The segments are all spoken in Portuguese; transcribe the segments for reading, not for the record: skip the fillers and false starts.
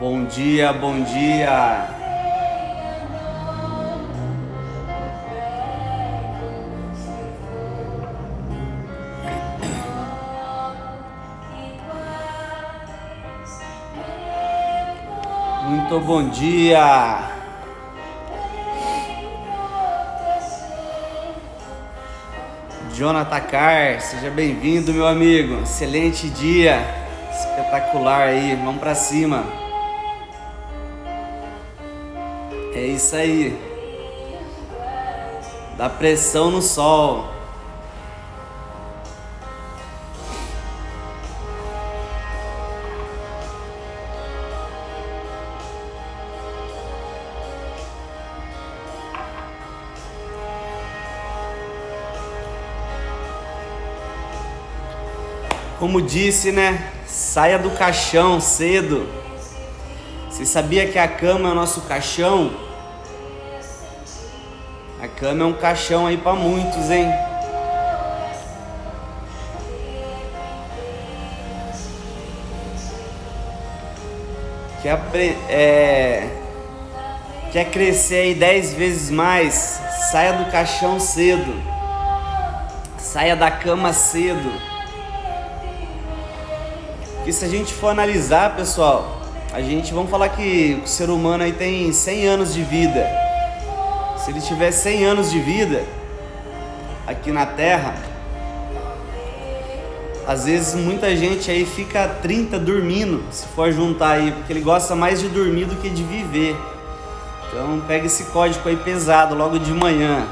Bom dia, bom dia. Muito bom dia. Jonathan Carr, seja bem-vindo, meu amigo. Excelente dia, espetacular aí, vamos pra cima. É isso aí. Dá pressão no sol. Como disse, né? Saia do caixão cedo. Você sabia que a cama é o nosso caixão? A cama é um caixão aí pra muitos, hein? Quer crescer aí 10 vezes mais? Saia do caixão cedo. Saia da cama cedo. Porque se a gente for analisar, pessoal, vamos falar que o ser humano aí tem 100 anos de vida. Se ele tiver 100 anos de vida aqui na Terra, às vezes muita gente aí fica 30 dormindo, se for juntar aí, porque ele gosta mais de dormir do que de viver. Então pega esse código aí pesado logo de manhã.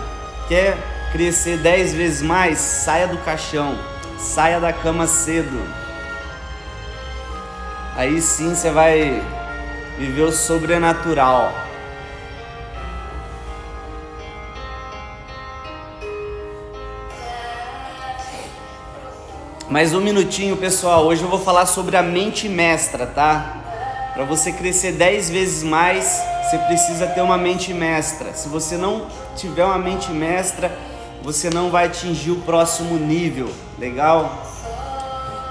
Quer crescer 10 vezes mais? Saia do caixão, saia da cama cedo. Aí sim você vai viver o sobrenatural. Mais um minutinho, pessoal. Hoje eu vou falar sobre a mente mestra, tá? Para você crescer 10 vezes mais, você precisa ter uma mente mestra. Se você não tiver uma mente mestra, você não vai atingir o próximo nível, legal?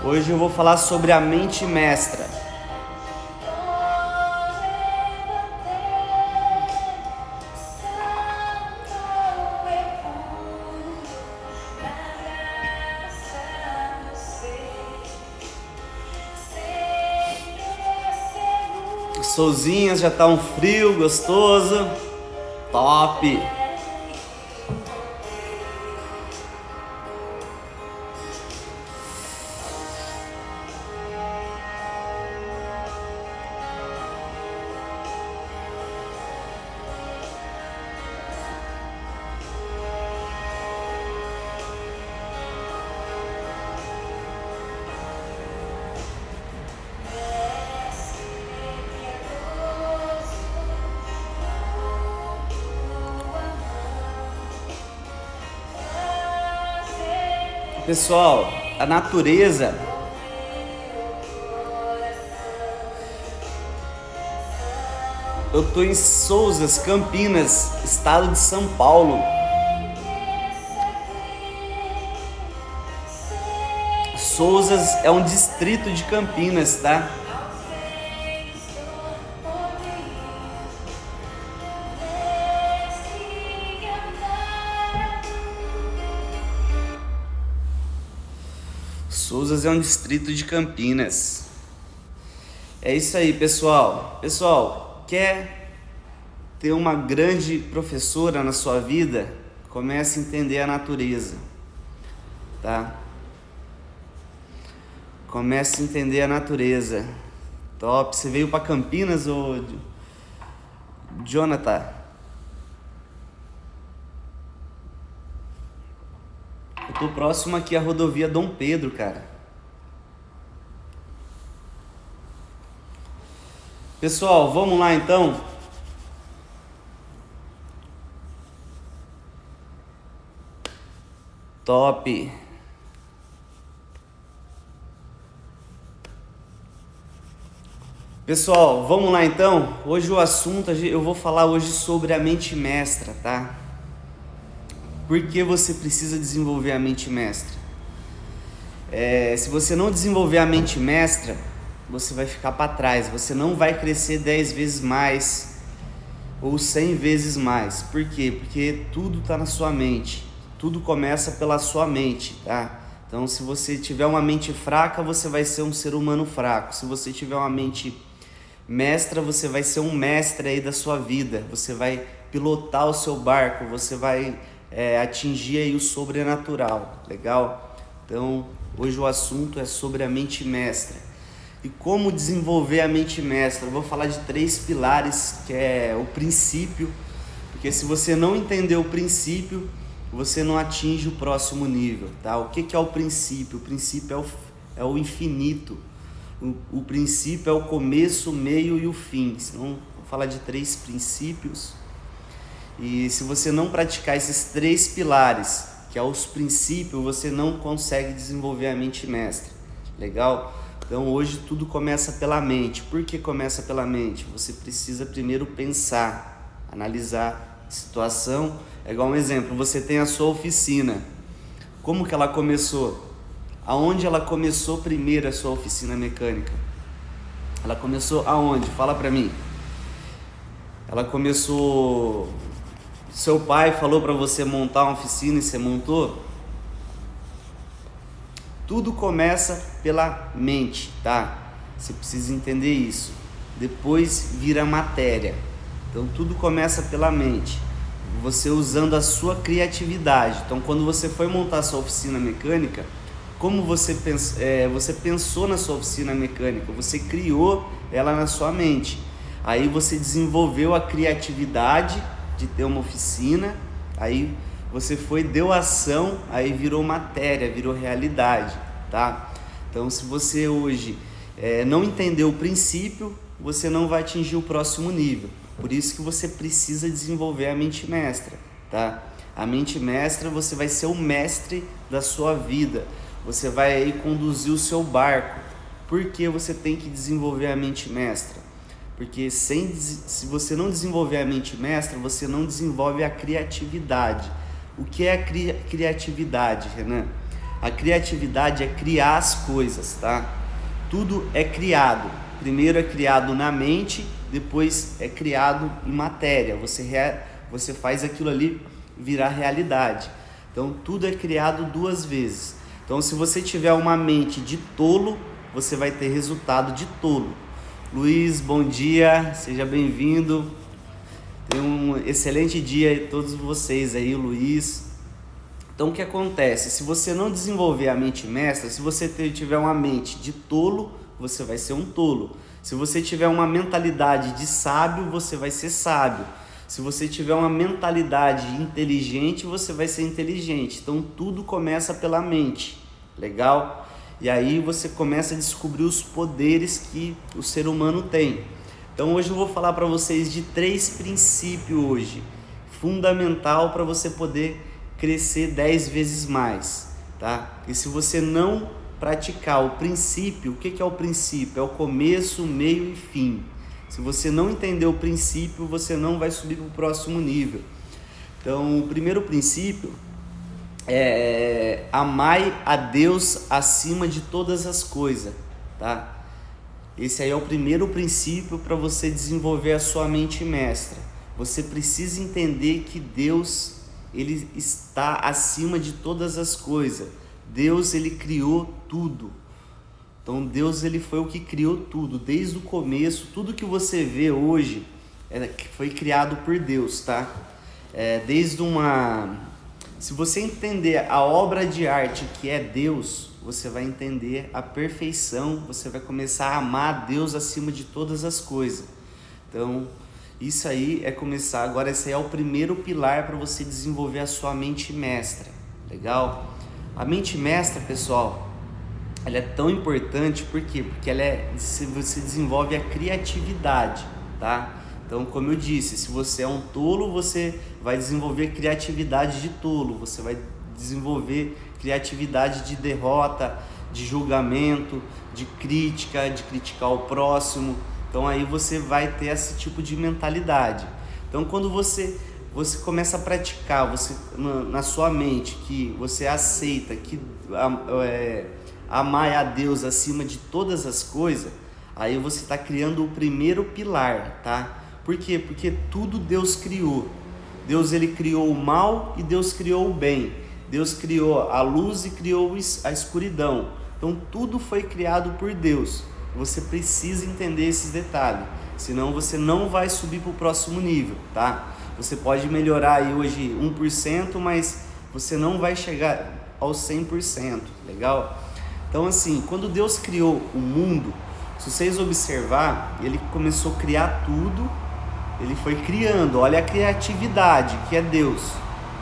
Hoje eu vou falar sobre a mente mestra. Solzinhas, já tá um frio gostoso, top. Pessoal, a natureza eu tô em Souzas, Campinas, estado de São Paulo. Souzas é um distrito de Campinas, tá? Souzas é um distrito de Campinas. É isso aí, pessoal. Pessoal, quer ter uma grande professora na sua vida? Comece a entender a natureza, tá? Comece a entender a natureza. Top. Você veio para Campinas, ô Jonathan? Eu tô próximo aqui à rodovia Dom Pedro, cara. Pessoal, vamos lá então. Top. Pessoal, vamos lá então. Hoje o assunto, eu vou falar hoje sobre a mente mestra, tá? Por que você precisa desenvolver a mente mestra? Se você não desenvolver a mente mestra, você vai ficar para trás, você não vai crescer 10 vezes mais ou 100 vezes mais. Por quê? Porque tudo está na sua mente, tudo começa pela sua mente, tá? Então, se você tiver uma mente fraca, você vai ser um ser humano fraco. Se você tiver uma mente mestra, você vai ser um mestre aí da sua vida, você vai pilotar o seu barco, você vai atingir aí o sobrenatural, legal? Então, hoje o assunto é sobre a mente mestra. E como desenvolver a mente mestra? Eu vou falar de 3 pilares, que é o princípio, porque se você não entender o princípio, você não atinge o próximo nível, tá? O que é o princípio? O princípio é o infinito. O princípio é o começo, o meio e o fim. Então, vou falar de 3 princípios. E se você não praticar esses 3 pilares, que é os princípios, você não consegue desenvolver a mente mestra. Legal? Então hoje tudo começa pela mente. Por que começa pela mente? Você precisa primeiro pensar, analisar a situação. É igual um exemplo, você tem a sua oficina. Como que ela começou? Aonde ela começou primeiro a sua oficina mecânica? Ela começou aonde? Fala pra mim. Ela começou... Seu pai falou para você montar uma oficina e você montou? Tudo começa pela mente, tá? Você precisa entender isso. Depois vira matéria. Então tudo começa pela mente. Você usando a sua criatividade. Então quando você foi montar a sua oficina mecânica, como você pensou na sua oficina mecânica? Você criou ela na sua mente. Aí você desenvolveu a criatividade de ter uma oficina, aí você deu ação, aí virou matéria, virou realidade, tá? Então se você hoje não entender o princípio, você não vai atingir o próximo nível. Por isso que você precisa desenvolver a mente mestra, tá? A mente mestra, você vai ser o mestre da sua vida, você vai aí conduzir o seu barco. Por que você tem que desenvolver a mente mestra? Porque se você não desenvolver a mente mestra, você não desenvolve a criatividade. O que é a criatividade, Renan? A criatividade é criar as coisas, tá? Tudo é criado. Primeiro é criado na mente, depois é criado em matéria. Você faz aquilo ali virar realidade. Então tudo é criado 2 vezes. Então se você tiver uma mente de tolo, você vai ter resultado de tolo. Luiz, bom dia, seja bem-vindo. Tenha um excelente dia a todos vocês aí, Luiz. Então o que acontece? Se você não desenvolver a mente mestra, se você tiver uma mente de tolo, você vai ser um tolo. Se você tiver uma mentalidade de sábio, você vai ser sábio. Se você tiver uma mentalidade inteligente, você vai ser inteligente. Então tudo começa pela mente, legal? E aí você começa a descobrir os poderes que o ser humano tem. Então hoje eu vou falar para vocês de 3 princípios hoje, fundamental para você poder crescer 10 vezes mais, tá? E se você não praticar o princípio, o que é o princípio? É o começo, meio e fim. Se você não entender o princípio, você não vai subir para o próximo nível. Então o primeiro princípio amai a Deus acima de todas as coisas, tá? Esse aí é o primeiro princípio para você desenvolver a sua mente mestra. Você precisa entender que Deus, ele está acima de todas as coisas. Deus, ele criou tudo. Então Deus, ele foi o que criou tudo, desde o começo. Tudo que você vê hoje foi criado por Deus, tá? Se você entender a obra de arte que é Deus, você vai entender a perfeição, você vai começar a amar a Deus acima de todas as coisas. Então, isso aí é começar. Agora, esse aí é o primeiro pilar para você desenvolver a sua mente mestra, legal? A mente mestra, pessoal, ela é tão importante, por quê? Porque você desenvolve a criatividade, tá? Então, como eu disse, se você é um tolo, você vai desenvolver criatividade de tolo, você vai desenvolver criatividade de derrota, de julgamento, de crítica, de criticar o próximo. Então aí você vai ter esse tipo de mentalidade. Então quando você começa a praticar, na sua mente, que você aceita que amar a Deus acima de todas as coisas, aí você está criando o primeiro pilar, tá? Por quê? Porque tudo Deus criou. Deus ele criou o mal e Deus criou o bem. Deus criou a luz e criou a escuridão. Então tudo foi criado por Deus. Você precisa entender esses detalhes, senão você não vai subir para o próximo nível, tá? Você pode melhorar aí hoje 1%, mas você não vai chegar ao 100%, legal? Então assim, quando Deus criou o mundo, se vocês observar, ele começou a criar tudo, ele foi criando, olha a criatividade que é Deus,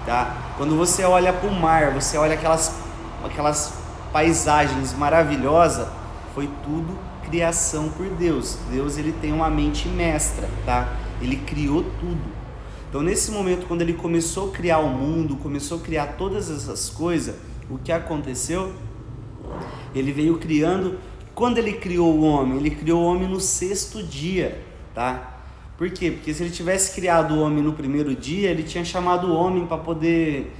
tá? Quando você olha para o mar, você olha aquelas paisagens maravilhosas, foi tudo criação por Deus. Deus ele tem uma mente mestra, tá? Ele criou tudo. Então nesse momento, quando ele começou a criar o mundo, começou a criar todas essas coisas, o que aconteceu? Ele veio criando. Quando ele criou o homem no 6º dia, tá? Por quê? Porque se ele tivesse criado o homem no primeiro dia, ele tinha chamado o homem para poder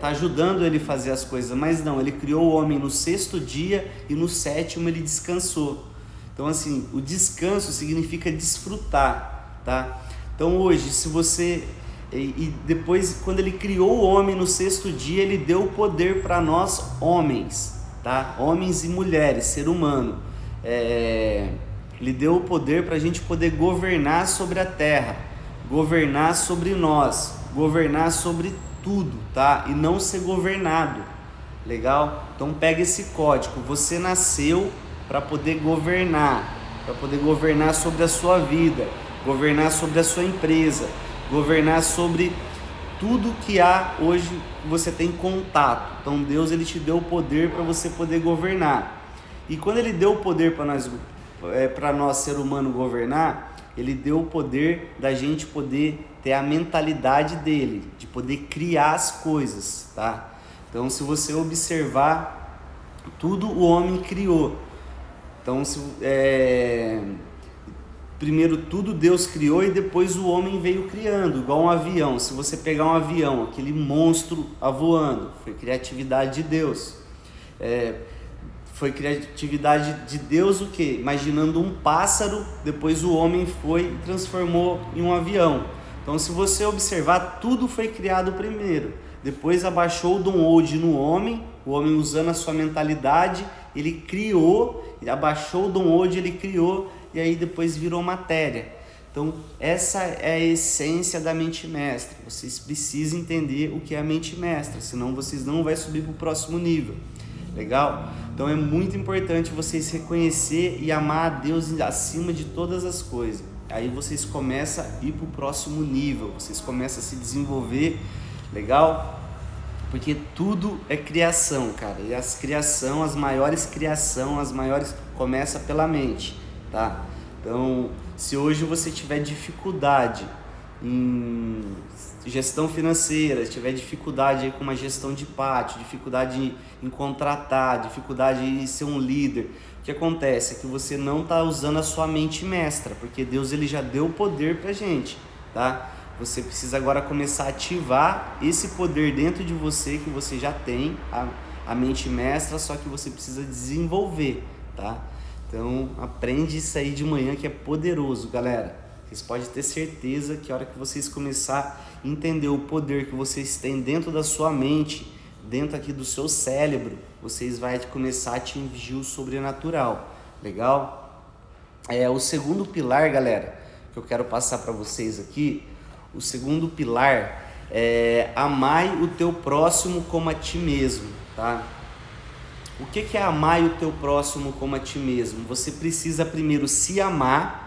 tá ajudando ele a fazer as coisas, mas não, ele criou o homem no 6º dia e no 7º ele descansou. Então assim, o descanso significa desfrutar, tá? Então hoje, se você... E depois, quando ele criou o homem no 6º dia, ele deu o poder para nós homens, tá? Homens e mulheres, ser humano. Ele deu o poder para a gente poder governar sobre a terra, governar sobre nós, governar sobre tudo, tá? E não ser governado, legal? Então pega esse código, você nasceu para poder governar sobre a sua vida, governar sobre a sua empresa, governar sobre tudo que há hoje que você tem contato. Então Deus ele te deu o poder para você poder governar. E quando ele deu o poder para nós ser humano governar, ele deu o poder da gente poder ter a mentalidade dele, de poder criar as coisas, tá? Então se você observar, tudo o homem criou. Então primeiro tudo Deus criou e depois o homem veio criando, igual um avião. Se você pegar um avião, aquele monstro voando, foi criatividade de Deus. Foi criatividade de Deus o quê? Imaginando um pássaro, depois o homem foi e transformou em um avião. Então se você observar, tudo foi criado primeiro. Depois abaixou o download no homem, o homem usando a sua mentalidade, ele criou, abaixou o download, ele criou, e aí depois virou matéria. Então essa é a essência da mente mestra. Vocês precisam entender o que é a mente mestra, senão vocês não vão subir para o próximo nível. Legal? Então é muito importante vocês reconhecer e amar a Deus acima de todas as coisas. Aí vocês começam a ir para o próximo nível, vocês começam a se desenvolver, legal? Porque tudo é criação, cara. E as maiores começam pela mente, tá? Então, se hoje você tiver dificuldade em gestão financeira, se tiver dificuldade aí com uma gestão de pátio, dificuldade em contratar, dificuldade em ser um líder, o que acontece é que você não está usando a sua mente mestra, porque Deus ele já deu o poder pra gente, tá? Você precisa agora começar a ativar esse poder dentro de você que você já tem, a mente mestra, só que você precisa desenvolver, tá? Então aprende isso aí de manhã que é poderoso, galera. Vocês podem ter certeza que a hora que vocês começar a entender o poder que vocês têm dentro da sua mente, dentro aqui do seu cérebro, vocês vão começar a atingir o sobrenatural, legal? O segundo pilar, galera, que eu quero passar para vocês aqui, o segundo pilar é amai o teu próximo como a ti mesmo, tá? O que é amar o teu próximo como a ti mesmo? Você precisa primeiro se amar,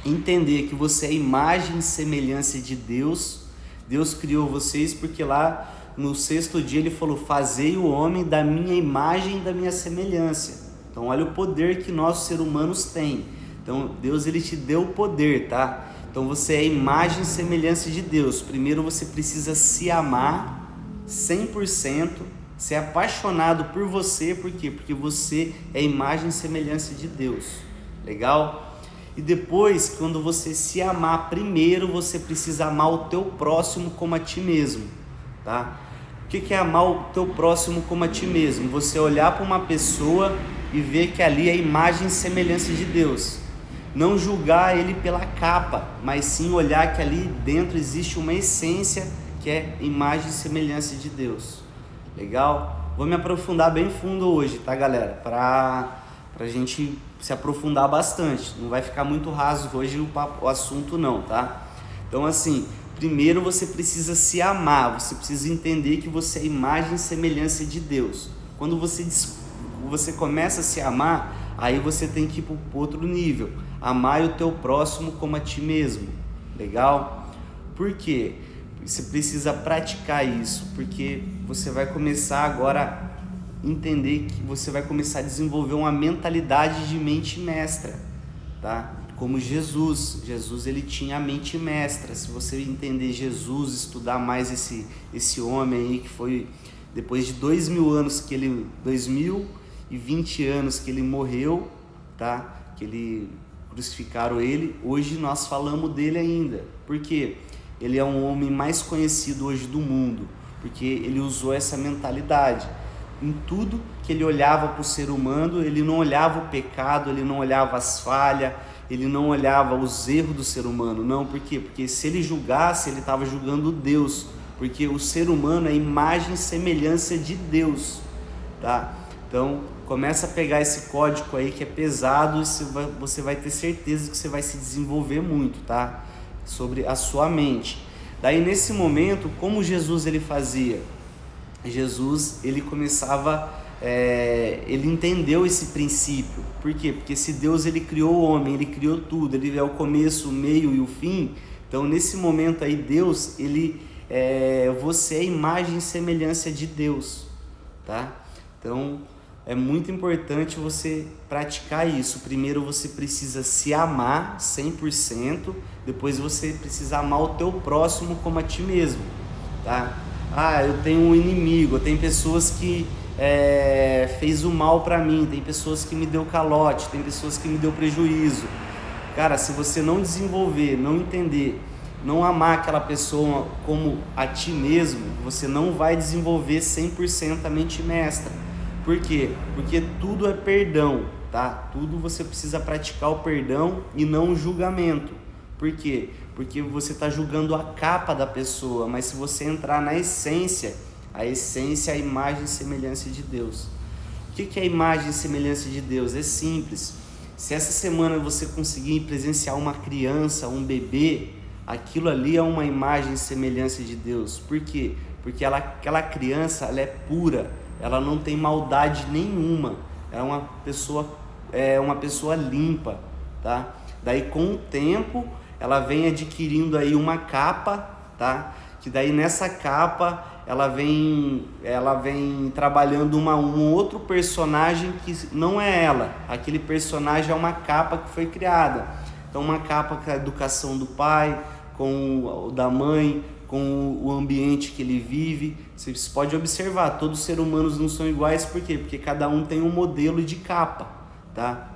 entender que você é a imagem e semelhança de Deus. Deus criou vocês porque lá no 6º dia ele falou, fazei o homem da minha imagem e da minha semelhança. Então olha o poder que nós seres humanos tem. Então Deus ele te deu o poder, tá? Então você é a imagem e semelhança de Deus. Primeiro você precisa se amar 100%, ser apaixonado por você. Por quê? Porque você é a imagem e semelhança de Deus, legal? E depois, quando você se amar primeiro, você precisa amar o teu próximo como a ti mesmo, tá? O que é amar o teu próximo como a ti mesmo? Você olhar para uma pessoa e ver que ali é a imagem e semelhança de Deus. Não julgar ele pela capa, mas sim olhar que ali dentro existe uma essência que é imagem e semelhança de Deus. Legal? Vou me aprofundar bem fundo hoje, tá, galera? Pra gente se aprofundar bastante. Não vai ficar muito raso hoje o assunto não, tá? Então assim, primeiro você precisa se amar, você precisa entender que você é imagem e semelhança de Deus. Quando você começa a se amar, aí você tem que ir para outro nível. Amar o teu próximo como a ti mesmo. Legal? Por quê? Você precisa praticar isso, porque você vai começar agora a entender que você vai começar a desenvolver uma mentalidade de mente mestra, tá? Como Jesus ele tinha a mente mestra. Se você entender Jesus, estudar mais esse homem aí que foi depois de 2000 anos que ele 2020 anos que ele morreu, tá? Que ele crucificaram ele. Hoje nós falamos dele ainda. Por quê? Ele é um homem mais conhecido hoje do mundo, porque ele usou essa mentalidade. Em tudo que ele olhava para o ser humano, ele não olhava o pecado, ele não olhava as falhas, ele não olhava os erros do ser humano. Não, por quê? Porque se ele julgasse, ele estava julgando Deus, porque o ser humano é imagem e semelhança de Deus, tá? Então, começa a pegar esse código aí que é pesado, e você vai ter certeza que você vai se desenvolver muito, tá? Sobre a sua mente. Daí, nesse momento, como Jesus ele fazia? Jesus, ele começava, ele entendeu esse princípio. Por quê? Porque se Deus ele criou o homem, ele criou tudo, ele é o começo, o meio e o fim. Então, nesse momento aí, Deus, você é a imagem e semelhança de Deus, tá? Então, é muito importante você praticar isso. Primeiro você precisa se amar 100%, depois você precisa amar o teu próximo como a ti mesmo, tá? Eu tenho um inimigo, tem pessoas que fez o mal para mim, tem pessoas que me deu calote, tem pessoas que me deu prejuízo. Cara, se você não desenvolver, não entender, não amar aquela pessoa como a ti mesmo, você não vai desenvolver 100% a mente mestra. Por quê? Porque tudo é perdão, tá? Tudo você precisa praticar o perdão e não o julgamento. Por quê? Porque você está julgando a capa da pessoa, mas se você entrar na essência, a essência é a imagem e semelhança de Deus. O que é a imagem e semelhança de Deus? É simples. Se essa semana você conseguir presenciar uma criança, um bebê, aquilo ali é uma imagem e semelhança de Deus. Por quê? Porque aquela criança ela é pura, ela não tem maldade nenhuma, é uma pessoa limpa, tá? Daí com o tempo ela vem adquirindo aí uma capa, tá? Que daí nessa capa ela vem trabalhando um outro personagem que não é ela. Aquele personagem é uma capa que foi criada. Então uma capa com a educação do pai, com o da mãe, com o ambiente que ele vive. Você pode observar, todos os seres humanos não são iguais, por quê? Porque cada um tem um modelo de capa, tá?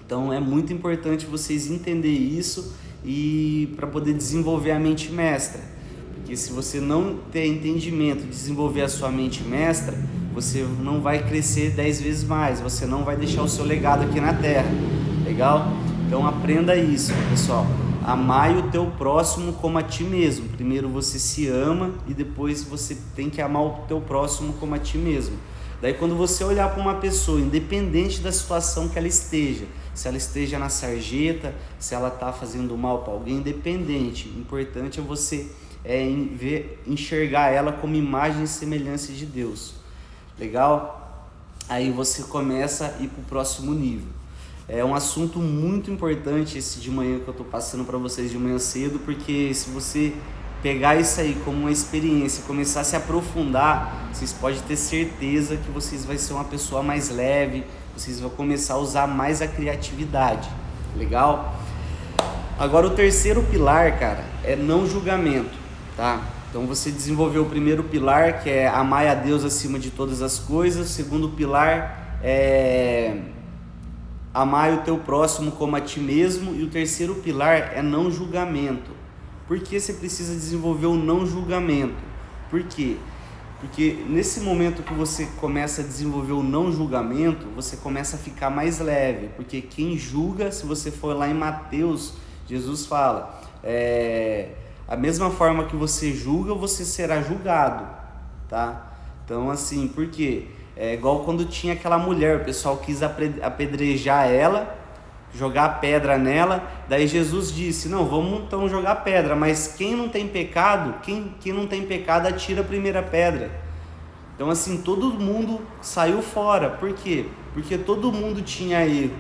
Então é muito importante vocês entenderem isso e para poder desenvolver a mente mestra. Porque se você não ter entendimento, desenvolver a sua mente mestra, você não vai crescer 10 vezes mais, você não vai deixar o seu legado aqui na Terra, legal? Então aprenda isso, pessoal. Amai o teu próximo como a ti mesmo. Primeiro você se ama e depois você tem que amar o teu próximo como a ti mesmo. Daí quando você olhar para uma pessoa, independente da situação que ela esteja, se ela esteja na sarjeta, se ela está fazendo mal para alguém, independente, o importante é você enxergar ela como imagem e semelhança de Deus. Legal? Aí você começa a ir para o próximo nível. É um assunto muito importante esse de manhã que eu estou passando para vocês de manhã cedo, porque se você pegar isso aí como uma experiência e começar a se aprofundar, vocês podem ter certeza que vocês vão ser uma pessoa mais leve, vocês vão começar a usar mais a criatividade, legal? Agora o terceiro pilar, cara, é não julgamento, tá? Então você desenvolveu o primeiro pilar, que é amar a Deus acima de todas as coisas. O segundo pilar é amar o teu próximo como a ti mesmo. E o terceiro pilar é não julgamento. Por que você precisa desenvolver o não julgamento? Por quê? Porque nesse momento que você começa a desenvolver o não julgamento, você começa a ficar mais leve. Porque quem julga, se você for lá em Mateus, Jesus fala, a mesma forma que você julga, você será julgado, tá? Então assim, por quê? É igual quando tinha aquela mulher, o pessoal quis apedrejar ela, jogar pedra nela, daí Jesus disse, não, vamos então jogar pedra, mas quem não tem pecado, quem não tem pecado atira a primeira pedra. Então assim, todo mundo saiu fora, por quê? Porque todo mundo tinha erro.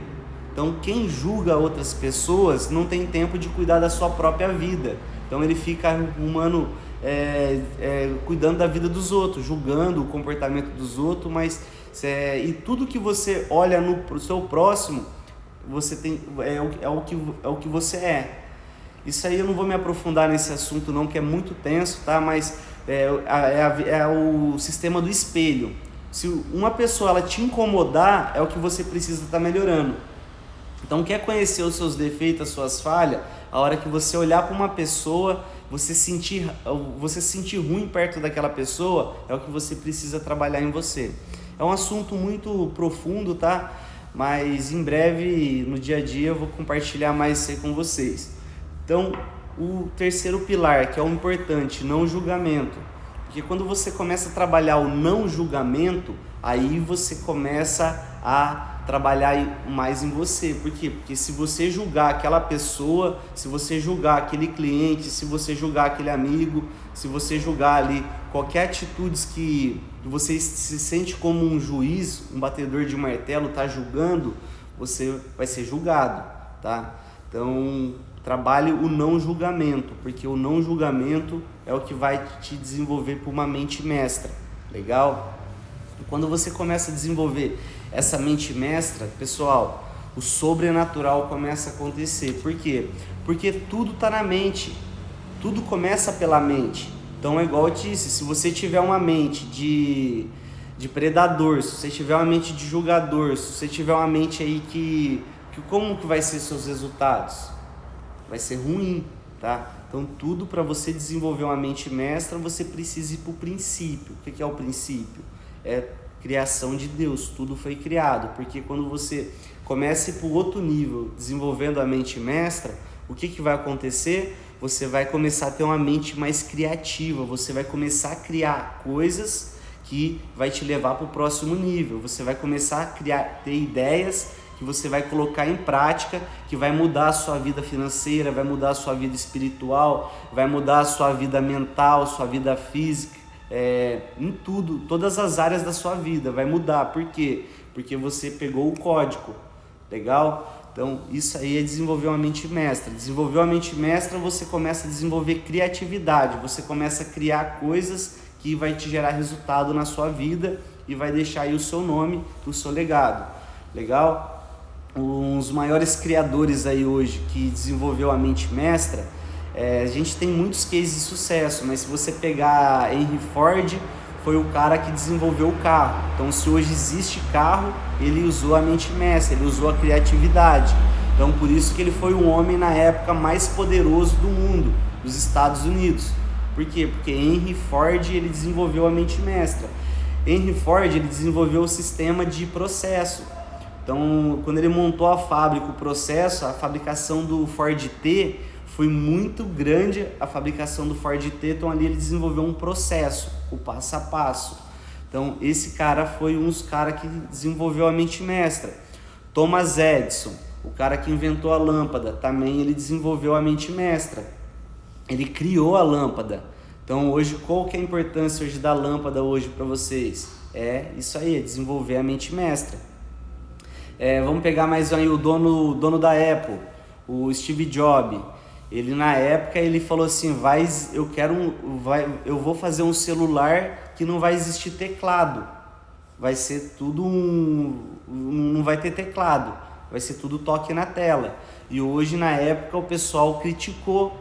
Então quem julga outras pessoas não tem tempo de cuidar da sua própria vida, então ele fica humano, cuidando da vida dos outros, julgando o comportamento dos outros, mas e tudo que você olha no seu próximo, você tem, é o que você é. Isso aí eu não vou me aprofundar nesse assunto não, que é muito tenso, tá? Mas é o sistema do espelho. Se uma pessoa ela te incomodar, é o que você precisa estar melhorando. Então quer conhecer os seus defeitos, as suas falhas? A hora que você olhar para uma pessoa, você sentir ruim perto daquela pessoa, é o que você precisa trabalhar em você. É um assunto muito profundo, tá? Mas em breve, no dia a dia, eu vou compartilhar mais isso aí com vocês. Então, o terceiro pilar, que é o importante, não julgamento. Porque quando você começa a trabalhar o não julgamento, aí você começa a trabalhar mais em você. Por quê? Porque se você julgar aquela pessoa, se você julgar aquele cliente, se você julgar aquele amigo, se você julgar ali qualquer atitude que você se sente como um juiz, um batedor de martelo, tá julgando, você vai ser julgado, tá? Então, trabalhe o não julgamento, porque o não julgamento é o que vai te desenvolver para uma mente mestra, legal? E quando você começa a desenvolver essa mente mestra, pessoal, o sobrenatural começa a acontecer. Por quê? Porque tudo está na mente, tudo começa pela mente. Então é igual eu disse, se você tiver uma mente de predador, se você tiver uma mente de julgador, se você tiver uma mente aí que como que vai ser seus resultados? Vai ser ruim, tá? Então tudo para você desenvolver uma mente mestra, você precisa ir para o princípio. O que é o princípio? É criação de Deus, tudo foi criado, porque quando você começa a ir para o outro nível, desenvolvendo a mente mestra, o que vai acontecer? Você vai começar a ter uma mente mais criativa, você vai começar a criar coisas que vai te levar para o próximo nível, você vai começar a ter ideias que você vai colocar em prática, que vai mudar a sua vida financeira, vai mudar a sua vida espiritual, vai mudar a sua vida mental, sua vida física, em tudo, todas as áreas da sua vida vai mudar. Por quê? Porque você pegou o código, legal? Então isso aí é desenvolver uma mente mestra. Desenvolver uma mente mestra, você começa a desenvolver criatividade, você começa a criar coisas que vai te gerar resultado na sua vida e vai deixar aí o seu nome, o seu legado, legal? Os maiores criadores aí hoje que desenvolveu a mente mestra, a gente tem muitos cases de sucesso, mas se você pegar Henry Ford, foi o cara que desenvolveu o carro. Então se hoje existe carro, ele usou a mente mestra, ele usou a criatividade. Então por isso que ele foi o homem na época mais poderoso do mundo, dos Estados Unidos. Por quê? Porque Henry Ford ele desenvolveu a mente mestra. Henry Ford ele desenvolveu o sistema de processo. Então quando ele montou a fábrica, o processo, a fabricação do Ford T foi muito grande, a fabricação do Ford T, então ali ele desenvolveu um processo, o passo a passo. Então esse cara foi um dos caras que desenvolveu a mente mestra. Thomas Edison, o cara que inventou a lâmpada, também ele desenvolveu a mente mestra. Ele criou a lâmpada. Então hoje, qual que é a importância hoje da lâmpada hoje para vocês? É isso aí, é desenvolver a mente mestra. Vamos pegar mais aí o dono da Apple, o Steve Jobs. Ele na época ele falou assim, eu vou fazer um celular que não vai existir teclado, vai ser tudo não vai ter teclado, vai ser tudo toque na tela. E hoje na época o pessoal criticou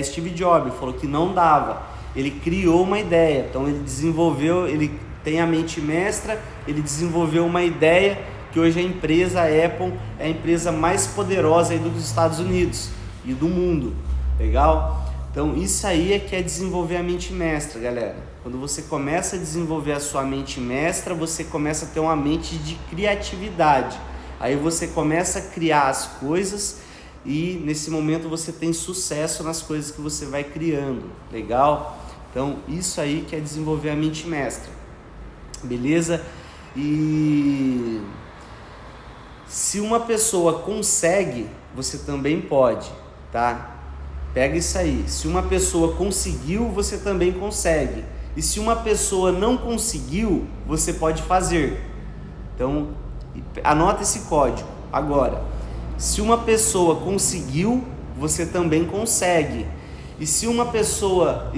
Steve Jobs, falou que não dava. Ele criou uma ideia, então ele tem a mente mestra, ele desenvolveu uma ideia que hoje a Apple é a empresa mais poderosa aí dos Estados Unidos e do mundo, legal? Então isso aí é que é desenvolver a mente mestra, galera. Quando você começa a desenvolver a sua mente mestra, você começa a ter uma mente de criatividade. Aí você começa a criar as coisas e nesse momento você tem sucesso nas coisas que você vai criando. Legal? Então isso aí que é desenvolver a mente mestra. Beleza? E se uma pessoa consegue, você também pode, tá? Pega isso aí. Se uma pessoa conseguiu, você também consegue. E se uma pessoa não conseguiu, você pode fazer. Então, anota esse código. Agora, se uma pessoa conseguiu, você também consegue. E se uma pessoa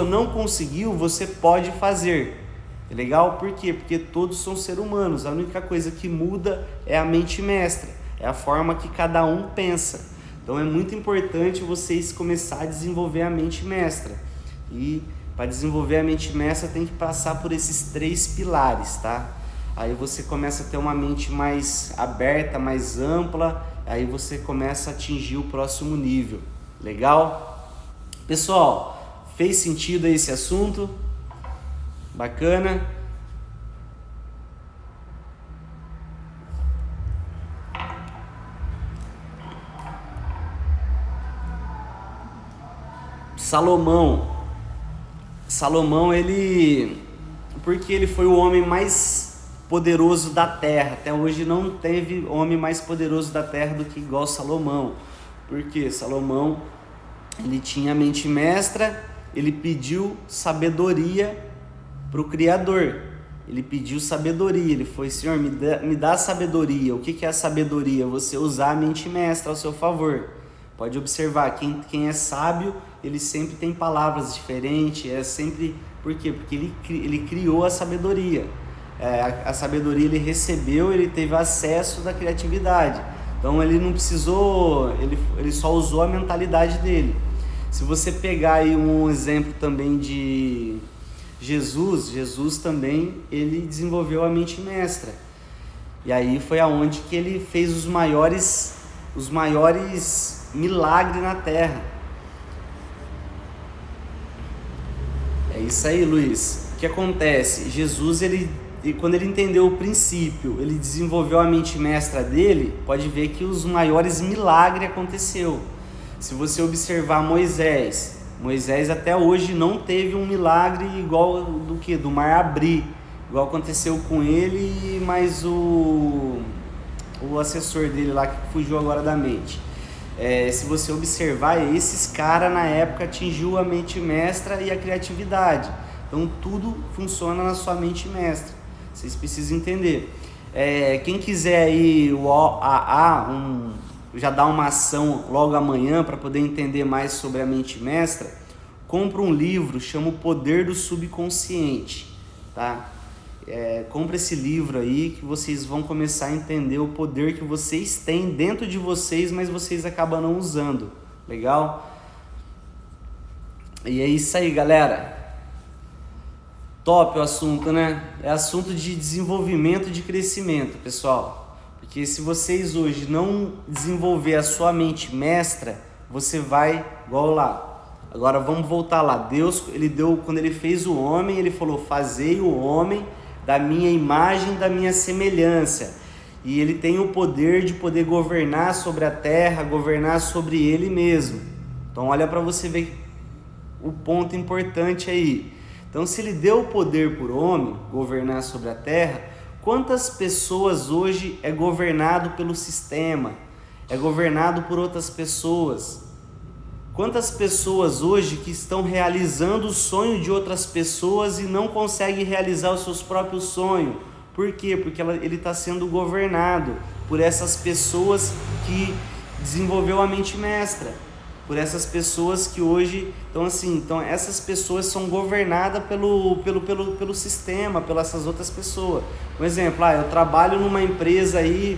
não conseguiu, você pode fazer. É legal? Por quê? Porque todos são seres humanos. A única coisa que muda é a mente mestra. É a forma que cada um pensa. Então é muito importante vocês começarem a desenvolver a mente mestra. E para desenvolver a mente mestra tem que passar por esses 3 pilares, tá? Aí você começa a ter uma mente mais aberta, mais ampla, aí você começa a atingir o próximo nível. Legal? Pessoal, fez sentido esse assunto? Bacana? Salomão, porque ele foi o homem mais poderoso da terra. Até hoje não teve homem mais poderoso da terra do que igual Salomão. Porque Salomão, ele tinha a mente mestra, ele pediu sabedoria para o Criador. Ele pediu sabedoria, ele foi: Senhor, me dá sabedoria. O que é a sabedoria? Você usar a mente mestra ao seu favor. Pode observar, quem é sábio, ele sempre tem palavras diferentes, Por quê? Porque ele criou a sabedoria. A sabedoria ele recebeu, ele teve acesso da criatividade. Então ele não precisou, ele só usou a mentalidade dele. Se você pegar aí um exemplo também de Jesus também, ele desenvolveu a mente mestra. E aí foi aonde que ele fez os maiores milagres na terra. É isso aí, Luiz. O que acontece? Jesus, quando ele entendeu o princípio, ele desenvolveu a mente mestra dele, pode ver que os maiores milagres aconteceu. Se você observar Moisés até hoje não teve um milagre igual do mar abrir, igual aconteceu com ele, mas o assessor dele lá que fugiu agora da mente. Se você observar, esses caras na época atingiu a mente mestra e a criatividade. Então tudo funciona na sua mente mestra. Vocês precisam entender. Quem quiser aí o OAA, já dá uma ação logo amanhã para poder entender mais sobre a mente mestra, compra um livro, chama O Poder do Subconsciente, tá? Compra esse livro aí que vocês vão começar a entender o poder que vocês têm dentro de vocês, mas vocês acabam não usando. Legal? E é isso aí, galera. Top o assunto, né? É assunto de desenvolvimento, de crescimento, pessoal. Porque se vocês hoje não desenvolver a sua mente mestra, você vai igual lá. Agora vamos voltar lá. Deus, quando ele fez o homem, ele falou: fazei o homem da minha imagem, da minha semelhança. E ele tem o poder de poder governar sobre a terra, governar sobre ele mesmo. Então olha para você ver o ponto importante aí. Então se ele deu o poder por homem, governar sobre a terra, quantas pessoas hoje é governado pelo sistema? É governado por outras pessoas? Quantas pessoas hoje que estão realizando o sonho de outras pessoas e não conseguem realizar os seus próprios sonhos? Por quê? Porque ele está sendo governado por essas pessoas que desenvolveu a mente mestra, por essas pessoas que hoje, então essas pessoas são governadas pelo sistema, pelas essas outras pessoas. Um exemplo, eu trabalho numa empresa aí,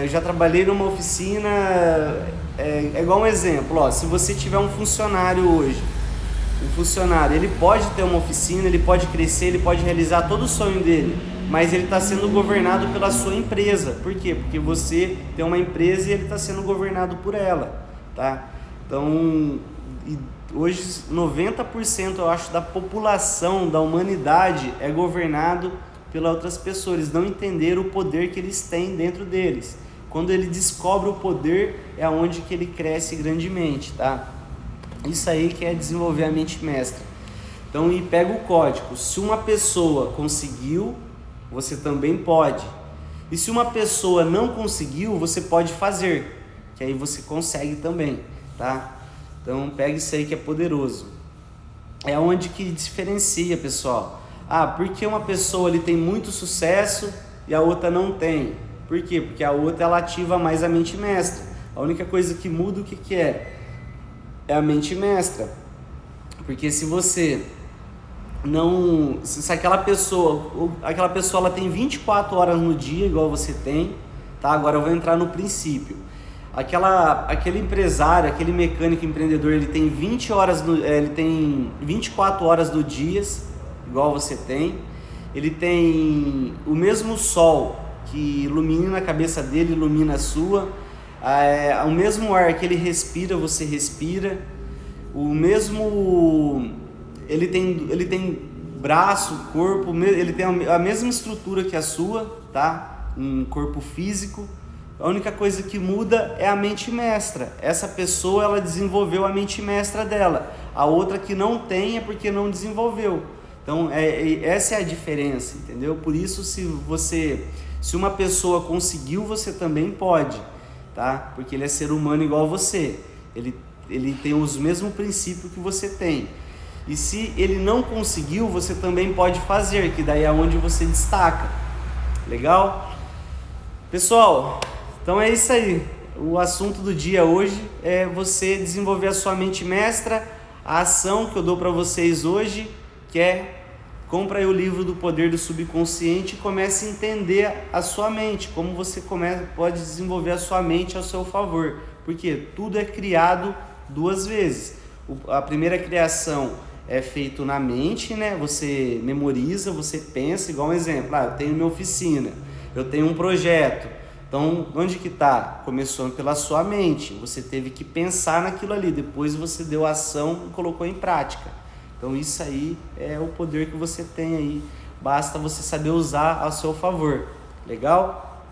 eu já trabalhei numa oficina, é igual um exemplo, se você tiver um funcionário hoje, ele pode ter uma oficina, ele pode crescer, ele pode realizar todo o sonho dele, mas ele está sendo governado pela sua empresa. Por quê? Porque você tem uma empresa e ele está sendo governado por ela, tá? Então, Hoje 90% eu acho da população, da humanidade é governado pelas outras pessoas. Eles não entenderam o poder que eles têm dentro deles. Quando ele descobre o poder é onde que ele cresce grandemente, tá? Isso aí que é desenvolver a mente mestra. Então, e pega o código. Se uma pessoa conseguiu, você também pode. E se uma pessoa não conseguiu, você pode fazer, que aí você consegue também, tá? Então, pega isso aí que é poderoso. É onde que diferencia, pessoal. Ah, porque uma pessoa ali tem muito sucesso e a outra não tem? Por quê? Porque a outra ela ativa mais a mente mestra. A única coisa que muda o que é? É a mente mestra. Porque se você não... Se aquela pessoa ela tem 24 horas no dia, igual você tem, tá? Agora eu vou entrar no princípio. Aquele empresário, aquele mecânico empreendedor, ele tem 24 horas do dia, igual você tem. Ele tem o mesmo sol que ilumina a cabeça dele, ilumina a sua. O mesmo ar que ele respira, você respira. O mesmo... Ele tem braço, corpo, ele tem a mesma estrutura que a sua, tá? Um corpo físico. A única coisa que muda é a mente mestra. Essa pessoa, ela desenvolveu a mente mestra dela. A outra que não tem é porque não desenvolveu. Então, essa é a diferença, entendeu? Por isso, se uma pessoa conseguiu, você também pode, tá? Porque ele é ser humano igual você. Ele tem os mesmos princípios que você tem. E se ele não conseguiu, você também pode fazer, que daí é onde você destaca. Legal? Pessoal, então é isso aí. O assunto do dia hoje é você desenvolver a sua mente mestra. A ação que eu dou para vocês hoje, que é compra aí o livro do Poder do Subconsciente e comece a entender a sua mente, como você pode desenvolver a sua mente ao seu favor, porque tudo é criado duas vezes. A primeira criação é feito na mente, né? Você memoriza, você pensa, igual um exemplo, eu tenho minha oficina, eu tenho um projeto. Então, onde que está? Começou pela sua mente, você teve que pensar naquilo ali, depois você deu ação e colocou em prática. Então isso aí é o poder que você tem aí, basta você saber usar a seu favor, legal?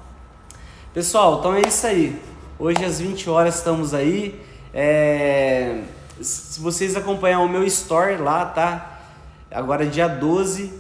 Pessoal, então é isso aí, hoje às 20 horas estamos aí, se vocês acompanhar o meu story lá, tá? Agora dia 12,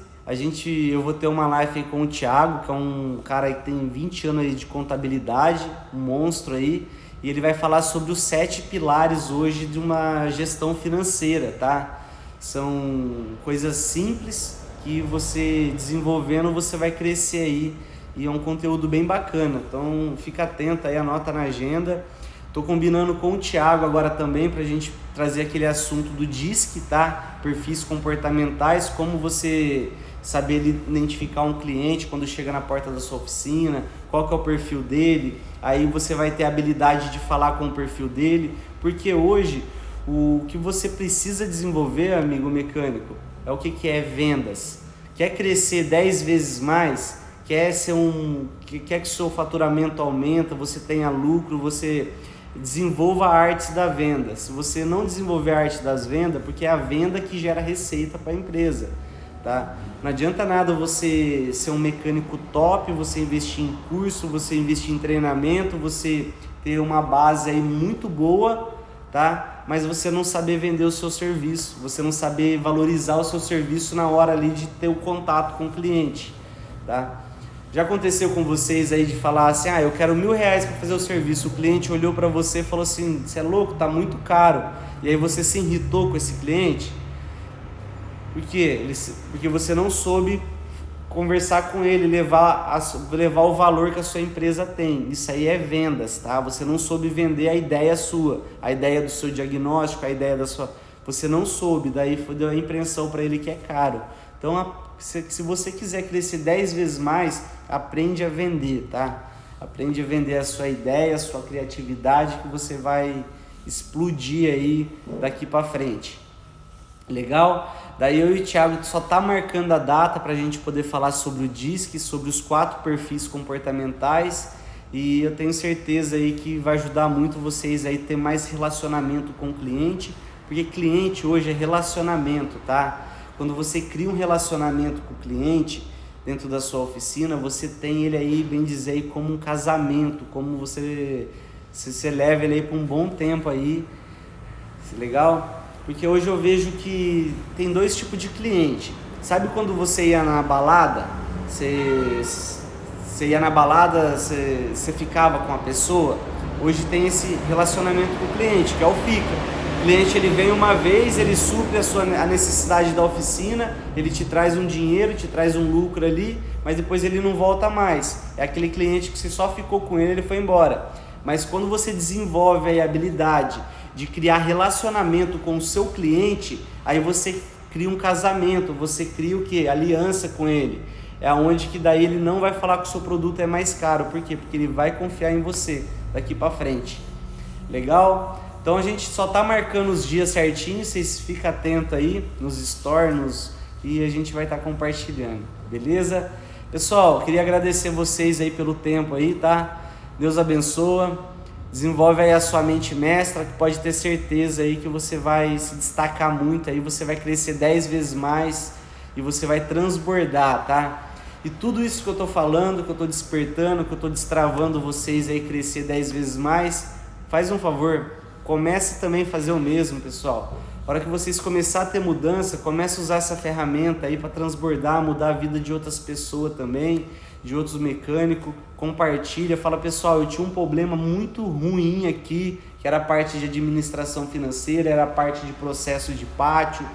eu vou ter uma live aí com o Thiago, que é um cara aí que tem 20 anos aí de contabilidade, um monstro aí, e ele vai falar sobre os 7 pilares hoje de uma gestão financeira, tá? São coisas simples que você desenvolvendo, você vai crescer aí, e é um conteúdo bem bacana, então fica atento aí, anota na agenda. Tô combinando com o Thiago agora também pra gente trazer aquele assunto do DISC, tá? Perfis comportamentais, como você saber identificar um cliente quando chega na porta da sua oficina, qual que é o perfil dele, aí você vai ter a habilidade de falar com o perfil dele, porque hoje o que você precisa desenvolver, amigo mecânico, é o que é vendas. Quer crescer 10 vezes mais? Quer que seu faturamento aumenta, você tenha lucro, você desenvolva a arte da venda. Se você não desenvolver a arte das vendas, porque é a venda que gera receita para a empresa, tá? Não adianta nada você ser um mecânico top, você investir em curso, você investir em treinamento, você ter uma base aí muito boa, tá? Mas você não saber vender o seu serviço, você não saber valorizar o seu serviço na hora ali de ter o contato com o cliente, tá? Já aconteceu com vocês aí de falar assim, eu quero R$1.000 para fazer o serviço, o cliente olhou para você e falou assim, você é louco, tá muito caro, e aí você se irritou com esse cliente? Por quê? Porque você não soube conversar com ele, levar o valor que a sua empresa tem. Isso aí é vendas, tá? Você não soube vender a ideia sua, a ideia do seu diagnóstico, a ideia da sua... Você não soube, daí deu a impressão para ele que é caro. Então, se você quiser crescer 10 vezes mais, aprende a vender, tá? Aprende a vender a sua ideia, a sua criatividade, que você vai explodir aí daqui para frente. Legal? Daí eu e o Thiago só tá marcando a data para a gente poder falar sobre o DISC, sobre os 4 perfis comportamentais, e eu tenho certeza aí que vai ajudar muito vocês aí a ter mais relacionamento com o cliente, Porque cliente hoje é relacionamento, tá? Quando você cria um relacionamento com o cliente dentro da sua oficina, você tem ele aí, bem dizer, aí como um casamento, como você leva ele aí por um bom tempo aí, legal? Porque hoje eu vejo que tem dois tipos de cliente. Sabe quando você ia na balada, você ia na balada, você ficava com a pessoa? Hoje tem esse relacionamento com o cliente, que é o fica. O cliente ele vem uma vez, ele supre a necessidade da oficina, ele te traz um dinheiro, te traz um lucro ali, mas depois ele não volta mais. É aquele cliente que você só ficou com ele foi embora. Mas quando você desenvolve a habilidade de criar relacionamento com o seu cliente, aí você cria um casamento, você cria o quê? Aliança com ele. É onde que daí ele não vai falar que o seu produto é mais caro. Por quê? Porque ele vai confiar em você daqui para frente. Legal? Então a gente só tá marcando os dias certinho, vocês ficam atentos aí nos stories e a gente vai estar compartilhando, beleza? Pessoal, queria agradecer vocês aí pelo tempo aí, tá? Deus abençoa, desenvolve aí a sua mente mestra, que pode ter certeza aí que você vai se destacar muito aí, você vai crescer 10 vezes mais e você vai transbordar, tá? E tudo isso que eu tô falando, que eu tô despertando, que eu tô destravando vocês aí crescer 10 vezes mais, faz um favor, comece também a fazer o mesmo, pessoal. A hora que vocês começarem a ter mudança, comece a usar essa ferramenta aí para transbordar, mudar a vida de outras pessoas também, de outros mecânicos. Compartilha, fala, pessoal, eu tinha um problema muito ruim aqui, que era a parte de administração financeira, era a parte de processo de pátio.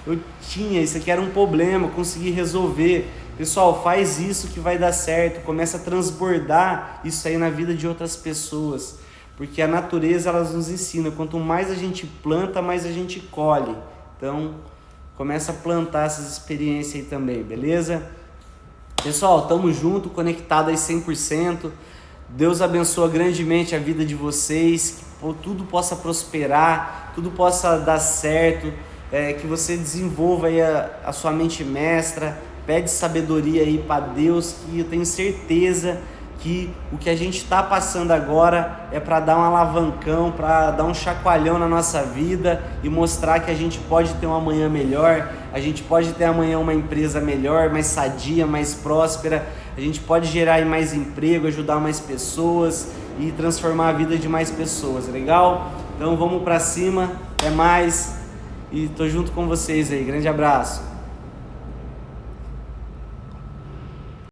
Eu tinha, isso aqui era um problema, consegui resolver. Pessoal, faz isso que vai dar certo, começa a transbordar isso aí na vida de outras pessoas. Porque a natureza ela nos ensina, quanto mais a gente planta, mais a gente colhe. Então, começa a plantar essas experiências aí também, beleza? Pessoal, tamo junto, conectado aí 100%. Deus abençoa grandemente a vida de vocês, que tudo possa prosperar, tudo possa dar certo, que você desenvolva aí a sua mente mestra, pede sabedoria aí para Deus, que eu tenho certeza que o que a gente está passando agora é para dar um alavancão, para dar um chacoalhão na nossa vida e mostrar que a gente pode ter um amanhã melhor, a gente pode ter amanhã uma empresa melhor, mais sadia, mais próspera, a gente pode gerar aí mais emprego, ajudar mais pessoas e transformar a vida de mais pessoas, legal? Então vamos para cima, até mais e tô junto com vocês aí, grande abraço!